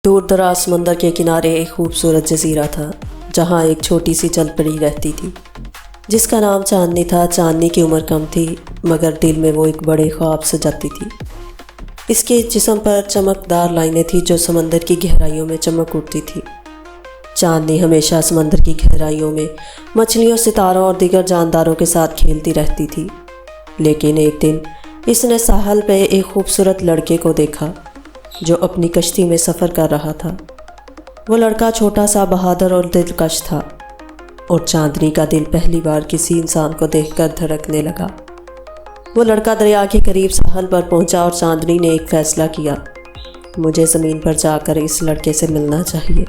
دور دراز سمندر کے کنارے ایک خوبصورت جزیرہ تھا جہاں ایک چھوٹی سی جل پری رہتی تھی جس کا نام چاندنی تھا۔ چاندنی کی عمر کم تھی مگر دل میں وہ ایک بڑے خواب سجاتی تھی۔ اس کے جسم پر چمکدار لائنیں تھیں جو سمندر کی گہرائیوں میں چمک اٹھتی تھی۔ چاندنی ہمیشہ سمندر کی گہرائیوں میں مچھلیوں، ستاروں اور دیگر جانداروں کے ساتھ کھیلتی رہتی تھی، لیکن ایک دن اس نے ساحل پہ ایک خوبصورت لڑکے کو دیکھا جو اپنی کشتی میں سفر کر رہا تھا۔ وہ لڑکا چھوٹا سا، بہادر اور دلکش تھا، اور چاندنی کا دل پہلی بار کسی انسان کو دیکھ کر دھڑکنے لگا۔ وہ لڑکا دریا کے قریب ساحل پر پہنچا اور چاندنی نے ایک فیصلہ کیا، مجھے زمین پر جا کر اس لڑکے سے ملنا چاہیے۔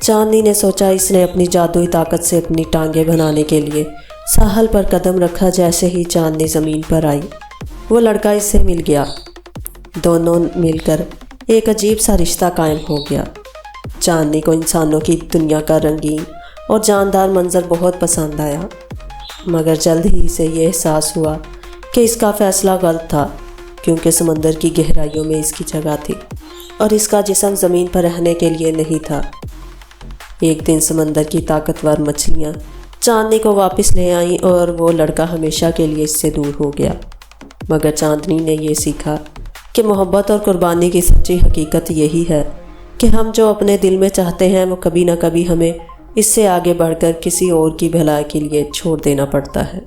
چاندنی نے سوچا اس نے اپنی جادوئی طاقت سے اپنی ٹانگیں بنانے کے لیے ساحل پر قدم رکھا۔ جیسے ہی چاندنی زمین پر آئی وہ لڑکا اس سے مل گیا۔ دونوں مل کر ایک عجیب سا رشتہ قائم ہو گیا۔ چاندنی کو انسانوں کی دنیا کا رنگین اور جاندار منظر بہت پسند آیا، مگر جلد ہی اسے یہ احساس ہوا کہ اس کا فیصلہ غلط تھا، کیونکہ سمندر کی گہرائیوں میں اس کی جگہ تھی اور اس کا جسم زمین پر رہنے کے لیے نہیں تھا۔ ایک دن سمندر کی طاقتور مچھلیاں چاندنی کو واپس لے آئیں اور وہ لڑکا ہمیشہ کے لیے اس سے دور ہو گیا۔ مگر چاندنی نے یہ سیکھا کہ محبت اور قربانی کی سچی حقیقت یہی ہے کہ ہم جو اپنے دل میں چاہتے ہیں وہ کبھی نہ کبھی ہمیں اس سے آگے بڑھ کر کسی اور کی بھلائی کے لیے چھوڑ دینا پڑتا ہے۔